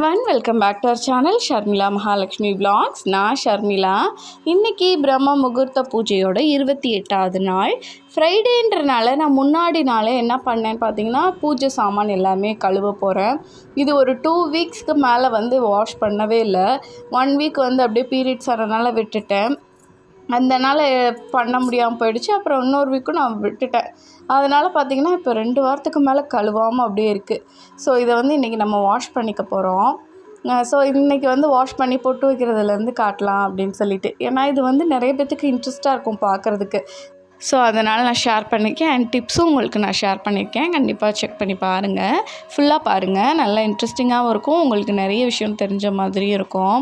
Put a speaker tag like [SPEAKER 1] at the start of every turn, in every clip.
[SPEAKER 1] Everyone, welcome back to our channel Sharmila Mahalakshmi vlogs. நான் ஷர்மிளா. இன்றைக்கி பிரம்ம முகூர்த்த பூஜையோட 28வது நாள் ஃப்ரைடேன்றனால நான் முன்னாடி நாளே என்ன பண்ணேன்னு பார்த்தீங்கன்னா, பூஜை சாமான் எல்லாமே கழுவ போகிறேன். இது ஒரு 2 வீக்ஸ்க்கு மேலே வாஷ் பண்ணவே இல்லை. 1 வீக் அப்படியே பீரியட்ஸ் ஆனதுனால விட்டுட்டேன். அதனால் பண்ண முடியாமல் போயிடுச்சு. அப்புறம் இன்னொரு வீக்கும் நான் விட்டுட்டேன். அதனால் பார்த்திங்கன்னா இப்போ 2 வாரத்துக்கு மேலே கழுவாமல் அப்படியே இருக்குது. ஸோ இதை இன்றைக்கி நம்ம வாஷ் பண்ணிக்க போகிறோம். ஸோ இன்றைக்கி வாஷ் பண்ணி பொட்டு வைக்கிறதுலேருந்து காட்டலாம் அப்படின்னு சொல்லிட்டு. ஏன்னா இது நிறைய பேர்த்துக்கு இன்ட்ரெஸ்ட்டாக இருக்கும் பார்க்குறதுக்கு. ஸோ அதனால் நான் ஷேர் பண்ணியிருக்கேன். அண்ட் டிப்ஸும் உங்களுக்கு நான் ஷேர் பண்ணியிருக்கேன். கண்டிப்பாக செக் பண்ணி பாருங்கள். ஃபுல்லாக பாருங்கள். நல்லா இன்ட்ரெஸ்டிங்காகவும் இருக்கும். உங்களுக்கு நிறைய விஷயம் தெரிஞ்ச மாதிரியும் இருக்கும்.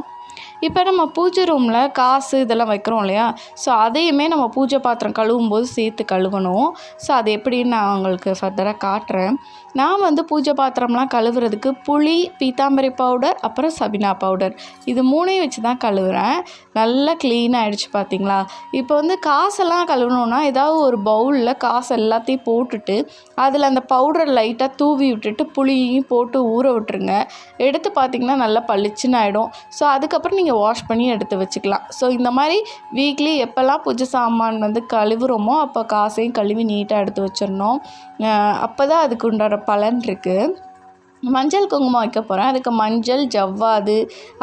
[SPEAKER 1] இப்போ நம்ம பூஜை ரூமில் காசு இதெல்லாம் வைக்கிறோம் இல்லையா? ஸோ அதையுமே நம்ம பூஜை பாத்திரம் கழுவும் போது சேர்த்து கழுவணும். ஸோ அது எப்படின்னு நான் உங்களுக்கு ஃபர்தராக காட்டுறேன். நான் பூஜை பாத்திரம்லாம் கழுவுறதுக்கு புளி, பீத்தாம்பரி பவுடர், அப்புறம் சபினா பவுடர், இது 3ஐயும் வச்சு தான் கழுவுறேன். நல்லா க்ளீனாக ஆகிடுச்சு பார்த்தீங்களா? இப்போ காசெல்லாம் கழுவணுன்னா ஏதாவது ஒரு பவுலில் காசு எல்லாத்தையும் போட்டுட்டு அதில் அந்த பவுடர் லைட்டாக தூவி விட்டுட்டு புளியையும் போட்டு ஊற விட்டுருங்க. எடுத்து பார்த்திங்கன்னா நல்லா பளிச்சுன்னு ஆகிடும். ஸோ அதுக்கப்புறம் நீங்கள் வாஷ் பண்ணி எடுத்து வச்சுக்கலாம். ஸோ இந்த மாதிரி வீக்லி எப்போல்லாம் பூஜை சாமான் கழுவுறோமோ அப்போ காசையும் கழுவி நீட்டாக எடுத்து வச்சிடணும். அப்போ தான் அதுக்கு உண்டான பலன் இருக்குது. மஞ்சள் குங்குமம் வைக்க போகிறேன். அதுக்கு மஞ்சள், ஜவ்வாது,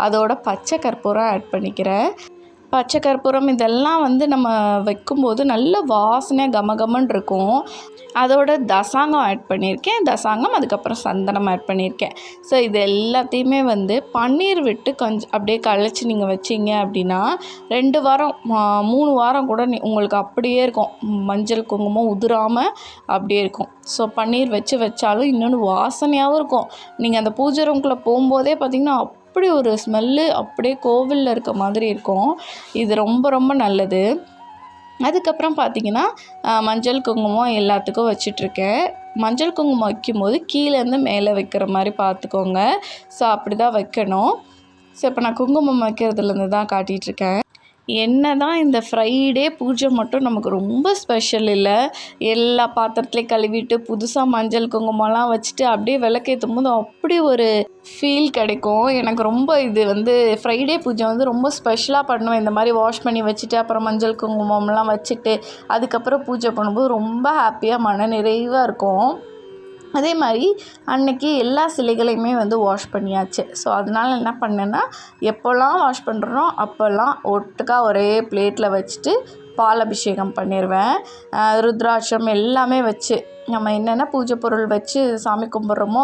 [SPEAKER 1] அதோட பச்சை கற்பூரம் ஆட் பண்ணிக்கிறேன். பச்சை கற்பூரம் இதெல்லாம் நம்ம வைக்கும்போது நல்ல வாசனையாக கமகமன்னு இருக்கும். அதோட தசாங்கம் ஆட் பண்ணியிருக்கேன். தசாங்கம், அதுக்கப்புறம் சந்தனம் ஆட் பண்ணியிருக்கேன். ஸோ இது எல்லாத்தையுமே பன்னீர் விட்டு கொஞ்சம் அப்படியே கழிச்சு நீங்கள் வச்சிங்க அப்படின்னா 2 வாரம் 3 வாரம் கூட உங்களுக்கு அப்படியே இருக்கும். மஞ்சள் குங்குமம் உதிராமல் அப்படியே இருக்கும். ஸோ பன்னீர் வச்சாலும் இன்னொன்று வாசனையாகவும் இருக்கும். நீங்கள் அந்த பூஜை ரூம்குள்ளே போகும்போதே பார்த்திங்கன்னா அப்படி ஒரு ஸ்மெல்லு, அப்படியே கோவிலில் இருக்க மாதிரி இருக்கும். இது ரொம்ப ரொம்ப நல்லது. அதுக்கப்புறம் பார்த்திங்கன்னா மஞ்சள் குங்குமம் எல்லாத்துக்கும் வச்சிட்ருக்கேன். மஞ்சள் குங்குமம் வைக்கும்போது கீழேருந்து மேலே வைக்கிற மாதிரி பார்த்துக்கோங்க. ஸோ அப்படி தான் வைக்கணும். ஸோ இப்போ நான் குங்குமம் வைக்கிறதுலேருந்து தான் காட்டிகிட்ருக்கேன். என்ன தான் இந்த ஃப்ரைடே பூஜை மட்டும் நமக்கு ரொம்ப ஸ்பெஷல் இல்லை. எல்லா பாத்திரத்துலேயும் கழுவிட்டு புதுசாக மஞ்சள் குங்குமம்லாம் வச்சுட்டு அப்படியே விளக்கேற்றும் போது அப்படி ஒரு ஃபீல் கிடைக்கும். எனக்கு ரொம்ப இது ஃப்ரைடே பூஜை ரொம்ப ஸ்பெஷலாக பண்ணுவேன். இந்த மாதிரி வாஷ் பண்ணி வச்சுட்டு அப்புறம் மஞ்சள் குங்குமம்லாம் வச்சுட்டு அதுக்கப்புறம் பூஜை பண்ணும்போது ரொம்ப ஹாப்பியாக மன நிறைவாக இருக்கும். அதே மாதிரி அன்றைக்கி எல்லா சிலைகளையுமே வாஷ் பண்ணியாச்சு. ஸோ அதனால் என்ன பண்ணேன்னா, எப்போல்லாம் வாஷ் பண்ணுறனோ அப்போல்லாம் ஒட்டுக்கா ஒரே பிளேட்டில் வச்சுட்டு பால் அபிஷேகம் பண்ணிடுவேன். ருத்ராட்சம் எல்லாமே வச்சு நம்ம என்னென்ன பூஜை பொருள் வச்சு சாமி கும்பிட்றோமோ,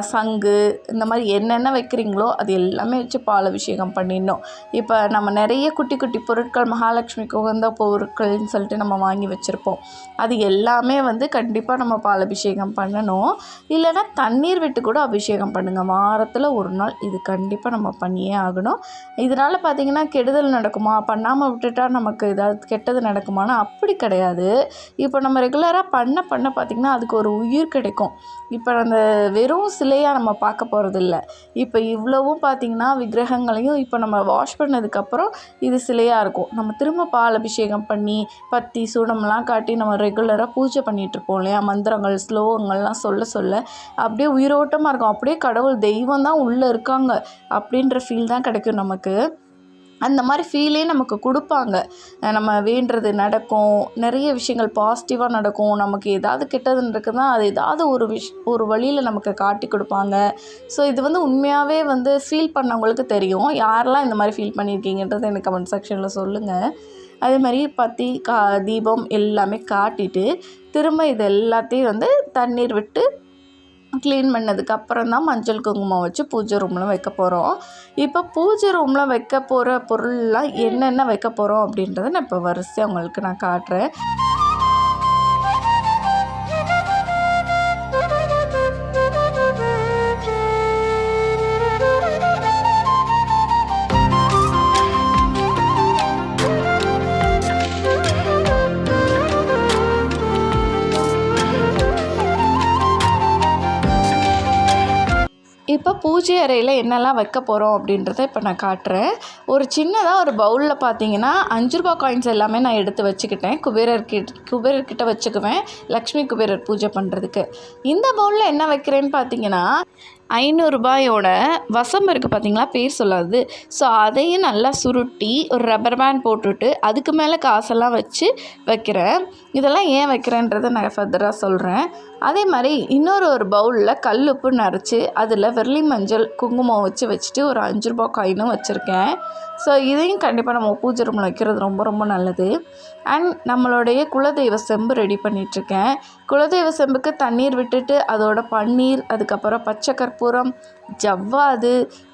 [SPEAKER 1] சங்கு இந்த மாதிரி என்னென்ன வைக்கிறீங்களோ அது எல்லாமே வச்சு பால் அபிஷேகம் பண்ணிடணும். இப்போ நம்ம நிறைய குட்டி குட்டி பொருட்கள் மகாலட்சுமிக்கு உகந்த பொருட்கள்னு சொல்லிட்டு நம்ம வாங்கி வச்சுருப்போம். அது எல்லாமே கண்டிப்பாக நம்ம பால் அபிஷேகம் பண்ணணும். இல்லைன்னா தண்ணீர் விட்டு கூட அபிஷேகம் பண்ணுங்கள். வாரத்தில் 1 நாள் இது கண்டிப்பாக நம்ம பண்ணியே ஆகணும். இதனால் பார்த்திங்கன்னா கெடுதல் நடக்குமா, பண்ணாமல் விட்டுட்டா நமக்கு ஏதாவது கெட்டது நடக்குமானா அப்படி கிடையாது. இப்போ நம்ம ரெகுலராக பண்ண பார்த்திங்கன்னா அதுக்கு ஒரு உயிர் கிடைக்கும். இப்போ அந்த வெறும் சிலையாக நம்ம பார்க்க போகிறதில்ல. இப்போ இவ்வளவும் பார்த்திங்கன்னா விக்கிரகங்களையும் இப்போ நம்ம வாஷ் பண்ணதுக்கப்புறம் இது சிலையாக இருக்கும். நம்ம திரும்ப பால் அபிஷேகம் பண்ணி பத்தி சூடம்லாம் காட்டி நம்ம ரெகுலராக பூஜை பண்ணிகிட்ருப்போம் இல்லையா? மந்திரங்கள் ஸ்லோகங்கள்லாம் சொல்ல அப்படியே உயிரோட்டமாக இருக்கும். அப்படியே கடவுள் தெய்வம் தான் உள்ளே இருக்காங்க அப்படின்ற ஃபீல் தான் கிடைக்கும் நமக்கு. அந்த மாதிரி ஃபீலே நமக்கு கொடுப்பாங்க. நம்ம வேண்டுறது நடக்கும். நிறைய விஷயங்கள் பாசிட்டிவாக நடக்கும். நமக்கு ஏதாவது கெட்டதுன்னு இருக்குதுன்னா அது ஏதாவது ஒரு வழியில் நமக்கு காட்டி கொடுப்பாங்க. ஸோ இது உண்மையாகவே ஃபீல் பண்ணவங்களுக்கு தெரியும். யாரெல்லாம் இந்த மாதிரி ஃபீல் பண்ணியிருக்கீங்கன்றது எனக்கு கமெண்ட் செக்ஷனில் சொல்லுங்கள். அதே மாதிரி பத்தி தீபம் எல்லாமே காட்டிட்டு திரும்ப இது எல்லாத்தையும் தண்ணீர் விட்டு க்ளீன் பண்ணதுக்கப்புறம் தான் மஞ்சள் குங்குமம் வச்சு பூஜை ரூமில் வைக்க போகிறோம். இப்போ பூஜை ரூமில் வைக்க போகிற பொருள்லாம் என்னென்ன வைக்க போகிறோம் அப்படின்றத நான் இப்போ வரிசையாக உங்களுக்கு நான் காட்டுறேன். இப்போ பூஜை அறையில் என்னெல்லாம் வைக்க போகிறோம் அப்படின்றத இப்போ நான் காட்டுறேன். ஒரு சின்னதாக ஒரு பவுலில் பார்த்தீங்கன்னா 5 ரூபா காயின்ஸ் எல்லாமே நான் எடுத்து வச்சுக்கிட்டேன். குபேரர்கிட்ட வச்சுக்குவேன் லக்ஷ்மி குபேரர் பூஜை பண்ணுறதுக்கு. இந்த பவுலில் என்ன வைக்கிறேன்னு பார்த்தீங்கன்னா, ரூபாயோட வசம் இருக்குது பார்த்தீங்களா, பேர் சொல்லாது. ஸோ அதையும் நல்லா சுருட்டி ஒரு ரப்பர் பேண்ட் போட்டுட்டு அதுக்கு மேலே காசெல்லாம் வச்சு வைக்கிறேன். இதெல்லாம் ஏன் வைக்கிறேன்றதை நான் ஃபர்தராக சொல்கிறேன். அதே மாதிரி ஒரு பவுலில் கல்லுப்பு நரைச்சி அதில் வெள்ளி மஞ்சள் குங்குமம் வச்சுட்டு ஒரு ரூபா காயினும் வச்சுருக்கேன். ஸோ இதையும் கண்டிப்பாக நம்ம பூஜை ரூமில் வைக்கிறது ரொம்ப ரொம்ப நல்லது. அண்ட் நம்மளுடைய குலதெய்வ செம்பு ரெடி பண்ணிகிட்ருக்கேன். குலதெய்வ செம்புக்கு தண்ணீர் விட்டுட்டு அதோட பன்னீர், அதுக்கப்புறம் பச்சை கற்பூரம், ஜவ்வாது,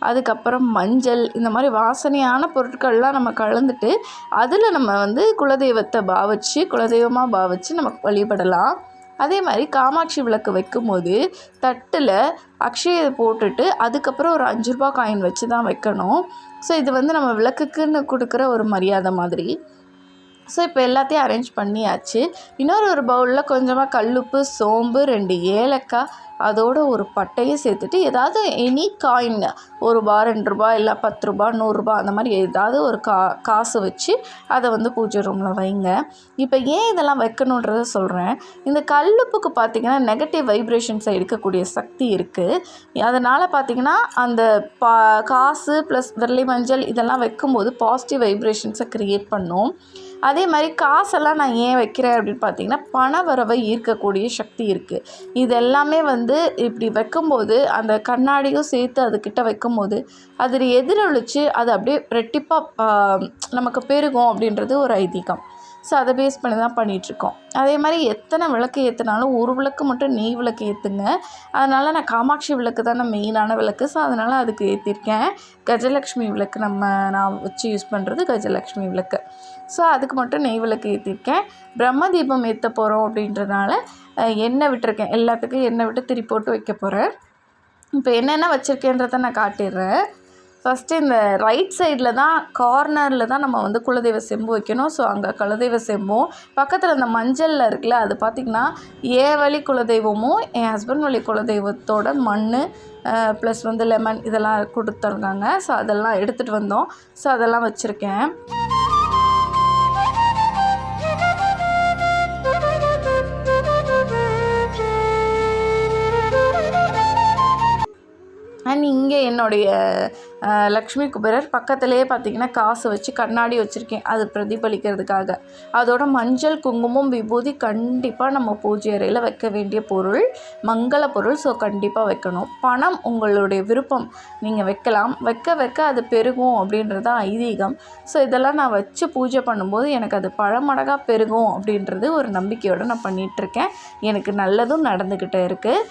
[SPEAKER 1] அதுக்கப்புறம் மஞ்சள், இந்த மாதிரி வாசனையான பொருட்கள்லாம் நம்ம கலந்துட்டு அதில் நம்ம வந்து குலதெய்வத்தை குலதெய்வமாக பாவிச்சு நம்ம வழிபடலாம். அதே மாதிரி காமாட்சி விளக்கு வைக்கும்போது தட்டில் அக்ஷயை போட்டுட்டு அதுக்கப்புறம் ஒரு ரூபா காயின் வச்சு தான் வைக்கணும். ஸோ இது வந்து நம்ம விளக்குக்குன்னு கொடுக்குற ஒரு மரியாதை மாதிரி. ஸோ இப்போ எல்லாத்தையும் அரேஞ்ச் பண்ணியாச்சு. ஒரு பவுலில் கொஞ்சமாக கல்லுப்பு, சோம்பு, 2 ஏலக்காய், அதோட ஒரு பட்டையும் சேர்த்துட்டு ஏதாவது எனி காயின் ரூபா, ரூபா இல்லை ரூபா, ரூபா அந்த மாதிரி ஏதாவது ஒரு காசு வச்சு அதை வந்து பூஜை ரூமில் வைங்க. இப்போ ஏன் இதெல்லாம் வைக்கணுன்றதை சொல்கிறேன். இந்த கல்லுப்புக்கு பார்த்திங்கன்னா நெகட்டிவ் வைப்ரேஷன்ஸை எடுக்கக்கூடிய சக்தி இருக்குது. அதனால் பார்த்திங்கன்னா அந்த காசு ப்ளஸ் வெள்ளி மஞ்சள் இதெல்லாம் வைக்கும்போது பாசிட்டிவ் வைப்ரேஷன்ஸை க்ரியேட் பண்ணும். அதே மாதிரி காசெல்லாம் நான் ஏன் வைக்கிறேன் அப்படின்னு பார்த்திங்கன்னா பண வரவை ஈர்க்கக்கூடிய சக்தி இருக்குது. இது எல்லாமே வந்து இப்படி வைக்கும்போது அந்த கண்ணாடியும் சேர்த்து அதுக்கிட்ட வைக்கும்போது அது எதிரொலிச்சு அது அப்படியே ரெட்டிப்பாக நமக்கு பெருகும் அப்படின்றது ஒரு ஐதீகம். ஸோ அதை பேஸ் பண்ணி தான் பண்ணிகிட்ருக்கோம். அதே மாதிரி எத்தனை விளக்கு ஏற்றினாலும் ஒரு விளக்கு மட்டும் நெய் விளக்கு ஏற்றுங்க. அதனால் நான் காமாட்சி விளக்கு தானே மெயினான விளக்கு. ஸோ அதனால் அதுக்கு ஏற்றிருக்கேன். கஜலக்ஷ்மி விளக்கு நான் வச்சு யூஸ் பண்ணுறது கஜலக்ஷ்மி விளக்கு. ஸோ அதுக்கு மட்டும் நெய் விளக்கு ஏற்றிருக்கேன். பிரம்ம தீபம் ஏற்ற போகிறோம் அப்படின்றதுனால எண்ணெய் விட்டுருக்கேன். எல்லாத்துக்கும் எண்ணெய் விட்டு திரி போட்டு வைக்க போகிறேன். இப்போ என்னென்ன வச்சுருக்கேன்றதை நான் காட்டிடுறேன். ஃபஸ்ட்டு இந்த ரைட் சைடில் தான் கார்னரில் தான் நம்ம வந்து குலதெய்வ செம்பு வைக்கணும். ஸோ அங்கே குலதெய்வ செம்பும் பக்கத்தில் இந்த மஞ்சளில் இருக்குல்ல, அது பார்த்திங்கன்னா என் வழி குலதெய்வமும் என் ஹஸ்பண்ட் வழி குலதெய்வத்தோட மண் ப்ளஸ் வந்து லெமன் இதெல்லாம் கொடுத்துருக்காங்க. ஸோ அதெல்லாம் எடுத்துகிட்டு வந்தோம். ஸோ அதெல்லாம் வச்சுருக்கேன். அண்ட் இங்கே என்னுடைய லக்ஷ்மி குபேரர் பக்கத்துலேயே பார்த்திங்கன்னா காசு வச்சு கண்ணாடி வச்சுருக்கேன், அது பிரதிபலிக்கிறதுக்காக. அதோட மஞ்சள், குங்குமம், விபூதி கண்டிப்பாக நம்ம பூஜை அறையில் வைக்க வேண்டிய பொருள், மங்கள பொருள். ஸோ கண்டிப்பாக வைக்கணும். பணம் உங்களுடைய விருப்பம், நீங்கள் வைக்கலாம். வைக்க அது பெருகும் அப்படின்றது தான் ஐதீகம். ஸோ இதெல்லாம் நான் வச்சு பூஜை பண்ணும்போது எனக்கு அது பழமடங்காக பெருகும் அப்படின்றது ஒரு நம்பிக்கையோடு நான் பண்ணிகிட்ருக்கேன். எனக்கு நல்லதும் நடந்துக்கிட்டே இருக்குது.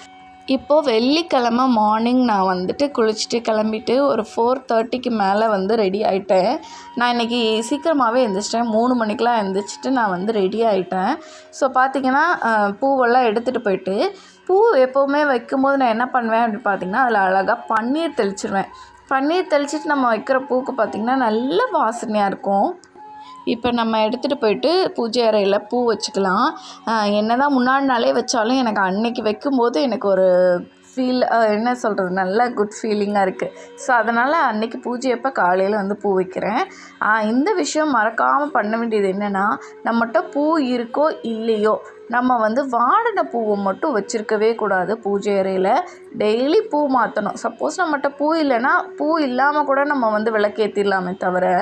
[SPEAKER 1] இப்போது வெள்ளிக்கிழமை மார்னிங் நான் வந்துட்டு குளிச்சுட்டு கிளம்பிட்டு ஒரு 4:30க்கு மேலே வந்து ரெடி ஆகிட்டேன். நான் இன்றைக்கி சீக்கிரமாகவே எழுந்திரிச்சிட்டேன். 3 மணிக்கெலாம் எழுந்திரிச்சிட்டு நான் வந்து ரெடி ஆகிட்டேன். ஸோ பார்த்திங்கன்னா பூவெல்லாம் எடுத்துகிட்டு போயிட்டு பூ எப்போவுமே வைக்கும்போது நான் என்ன பண்ணுவேன் அப்படின்னு பார்த்திங்கன்னா அதில் அழகாக பன்னீர் தெளிச்சிடுவேன். பன்னீர் தெளிச்சிட்டு நம்ம வைக்கிற பூக்கு பார்த்திங்கன்னா நல்ல வாசனையாக இருக்கும். இப்போ நம்ம எடுத்துகிட்டு போயிட்டு பூஜை அறையில் பூ வச்சுக்கலாம். என்ன தான் முன்னாடி நாளே வச்சாலும் எனக்கு அன்னைக்கு வைக்கும்போது எனக்கு ஒரு என்ன சொல்கிறது, நல்ல குட் ஃபீலிங்காக இருக்குது. ஸோ அதனால் அன்றைக்கி பூஜை அப்போ காலையில் வந்து பூ வைக்கிறேன். இந்த விஷயம் மறக்காமல் பண்ண வேண்டியது என்னென்னா, நம்மகிட்ட பூ இருக்கோ இல்லையோ நம்ம வந்து வாடின பூவை மட்டும் வச்சுருக்கவே கூடாது. பூஜை அறையில் டெய்லி பூ மாற்றணும். சப்போஸ் நம்மகிட்ட பூ இல்லைன்னா பூ இல்லாமல் கூட நம்ம வந்து விளக்கேற்றிடலாமே தவிர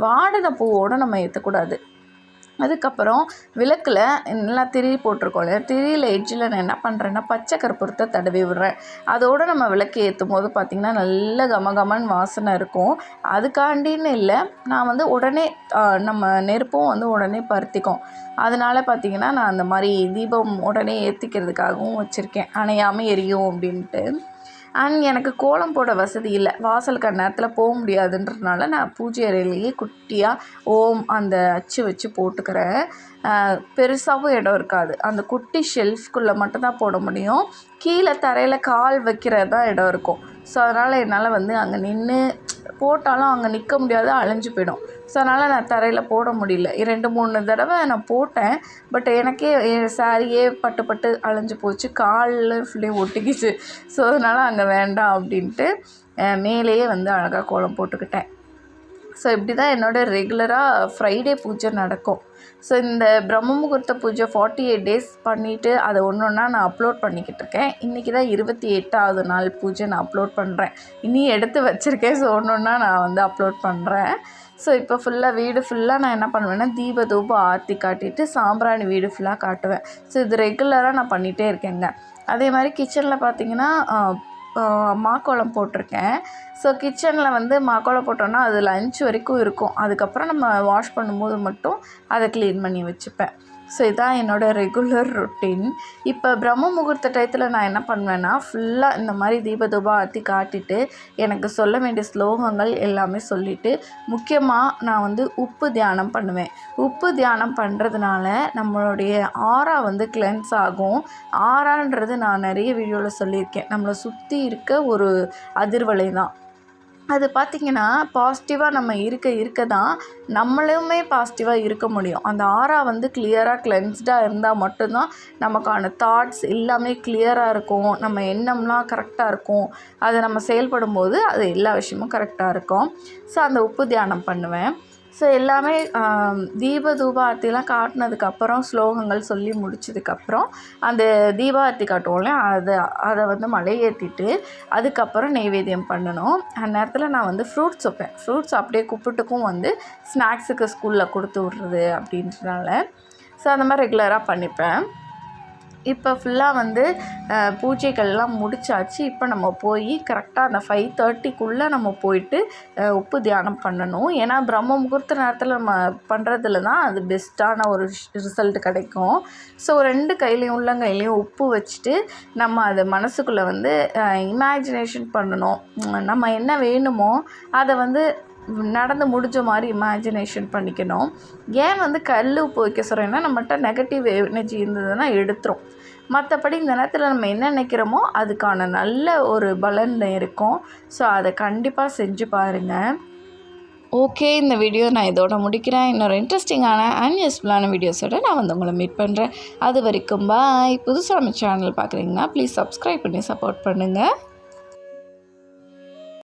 [SPEAKER 1] வாடின பூவோடு நம்ம ஏற்றக்கூடாது. அதுக்கப்புறம் விளக்கில் நல்லா திரி போட்டிருக்கோம் இல்லையா, திரியில் எட்ஜில் நான் என்ன பண்ணுறேன்னா பச்சை கற்பூரத்தை தடவி விடுறேன். அதோடு நம்ம விளக்கு ஏற்றும் போது பார்த்திங்கன்னா நல்ல கமகமன் வாசனை இருக்கும். அதுக்காண்டின்னு இல்லை, நான் வந்து உடனே நம்ம நெருப்பும் வந்து உடனே பருத்திக்கும். அதனால் பார்த்திங்கன்னா நான் அந்த மாதிரி தீபம் உடனே ஏற்றிக்கிறதுக்காகவும் வச்சுருக்கேன், அணையாமல் எரியும் அப்படின்ட்டு. அண்ட் எனக்கு கோலம் போட வசதி இல்லை, வாசலுக்கு நேரத்தில் போக முடியாதுன்றதுனால நான் பூஜை அறையிலேயே குட்டியாக ஓம் அந்த அச்சு வச்சு போட்டுக்கிறேன். பெருசாகவும் இடம் இருக்காது, அந்த குட்டி ஷெல்ஃப்குள்ளே மட்டும்தான் போட முடியும். கீழே தரையில் கால் வைக்கிறது தான் இடம் இருக்கும். ஸோ அதனால் என்னால் வந்து அங்கே நின்று போட்டாலும் அங்கே நிற்க முடியாது, அலைஞ்சு போயிடும். ஸோ அதனால் நான் தரையில் போட முடியல. 2-3 தடவை நான் போட்டேன். பட் எனக்கே என் சாரியே பட்டு அலைஞ்சு போச்சு, காலில் ஃபுல்லையும் ஒட்டிக்கிச்சு. ஸோ அதனால் அங்கே வேண்டாம் அப்படின்ட்டு மேலேயே வந்து அழகாக கோலம் போட்டுக்கிட்டேன். ஸோ இப்படி தான் என்னோடய ரெகுலராக ஃப்ரைடே பூஜை நடக்கும். ஸோ இந்த பிரம்ம முகூர்த்த பூஜை 48 டேஸ் பண்ணிவிட்டு அதை ஒன்று ஒன்றா நான் அப்லோட் பண்ணிக்கிட்டு இருக்கேன். இன்றைக்கி தான் 28வது நாள் பூஜை நான் அப்லோட் பண்ணுறேன். இனி எடுத்து வச்சுருக்கேன். ஸோ ஒன்று ஒன்றா நான் வந்து அப்லோட் பண்ணுறேன். ஸோ இப்போ ஃபுல்லாக வீடு ஃபுல்லாக நான் என்ன பண்ணுவேன்னா தீப தூபம் ஆர்த்தி காட்டிட்டு சாம்பிராணி வீடு ஃபுல்லாக காட்டுவேன். ஸோ இது ரெகுலராக நான் பண்ணிகிட்டே இருக்கேங்க. அதே மாதிரி கிச்சனில் பார்த்திங்கன்னா மாக்கோலம் போட்டிருக்கேன். ஸோ கிச்சனில் வந்து மாக்கோலம் போட்டோன்னா அது லஞ்ச் வரைக்கும் இருக்கும். அதுக்கப்புறம் நம்ம வாஷ் பண்ணும்போது மட்டும் அதை க்ளீன் பண்ணி வச்சுப்பேன். ஸோ இதான் என்னோடய ரெகுலர் ரொட்டீன். இப்போ பிரம்ம முகூர்த்த டயத்தில் நான் என்ன பண்ணுவேன்னா ஃபுல்லாக இந்த மாதிரி தீபதூபா ஆற்றி காட்டிட்டு எனக்கு சொல்ல வேண்டிய ஸ்லோகங்கள் எல்லாமே சொல்லிவிட்டு முக்கியமாக நான் வந்து உப்பு தியானம் பண்ணுவேன். உப்பு தியானம் பண்ணுறதுனால நம்மளுடைய ஆரா வந்து கிளென்ஸ் ஆகும். ஆரான்றது நான் நிறைய வீடியோவில் சொல்லியிருக்கேன். நம்மளை சுற்றி இருக்க ஒரு அதிர்வலை தான். அது பார்த்திங்கன்னா பாசிட்டிவாக நம்ம இருக்க தான் நம்மளுமே பாசிட்டிவாக இருக்க முடியும். அந்த ஆரா வந்து கிளியராக கிளென்ஸ்டாக இருந்தால் மட்டும்தான் நமக்கான தாட்ஸ் எல்லாமே கிளியராக இருக்கும். நம்ம எண்ணம்லாம் கரெக்டாக இருக்கும். அதை நம்ம செயல்படும்போது அது எல்லா விஷயமும் கரெக்டாக இருக்கும். ஸோ அந்த உப்பு தியானம் பண்ணுவேன். ஸோ எல்லாமே தீப தூபார்த்திலாம் காட்டினதுக்கப்புறம் ஸ்லோகங்கள் சொல்லி முடிச்சதுக்கப்புறம் அந்த தீபார்த்தி காட்டுவோம்ல அதை வந்து மலையேற்றிட்டு அதுக்கப்புறம் நெய்வேத்தியம் பண்ணணும். அந்த நேரத்தில் நான் வந்து ஃப்ரூட்ஸ் வைப்பேன். ஃப்ரூட்ஸ் அப்படியே கூப்பிட்டுக்கும் வந்து ஸ்நாக்ஸுக்கு ஸ்கூலில் கொடுத்து விட்றது அப்படின்றனால ஸோ அந்த மாதிரி ரெகுலராக பண்ணிப்பேன். இப்போ ஃபுல்லாக வந்து பூஜைகள்லாம் முடிச்சாச்சு. இப்போ நம்ம போய் கரெக்டாக அந்த 5:30க்குள்ளே நம்ம போயிட்டு உப்பு தியானம் பண்ணணும். ஏன்னா பிரம்ம முகூர்த்த நேரத்தில் நம்ம பண்ணுறதுல தான் அது பெஸ்ட்டான ஒரு ரிசல்ட் கிடைக்கும். ஸோ 2 கையிலையும் உள்ளங்கையிலையும் உப்பு வச்சுட்டு நம்ம அதை மனசுக்குள்ளே வந்து இமேஜினேஷன் பண்ணணும். நம்ம என்ன வேணுமோ அதை வந்து நடந்து முடிஞ்ச மாதிரி இமேஜினேஷன் பண்ணிக்கணும். ஏன் வந்து கல் உப்பு வைக்க சொல்கிறேன்னா நம்மகிட்ட நெகட்டிவ் எனர்ஜி இருந்ததுன்னா எடுத்துரும். மற்றபடி இந்த நேரத்தில் நம்ம என்ன நினைக்கிறோமோ அதுக்கான நல்ல ஒரு பலன் இருக்கும். ஸோ அதை கண்டிப்பாக செஞ்சு பாருங்கள். ஓகே, இந்த வீடியோ நான் இதோட முடிக்கிறேன். இன்னொரு இன்ட்ரெஸ்டிங்கான அண்ட் யூஸ்ஃபுல்லான வீடியோஸோடு நான் வந்து உங்களை மீட் பண்ணுறேன். அது வரைக்கும் பாய். புதுசாக நம்ம சேனல் பார்க்குறீங்கன்னா ப்ளீஸ் சப்ஸ்கிரைப் பண்ணி சப்போர்ட் பண்ணுங்கள்.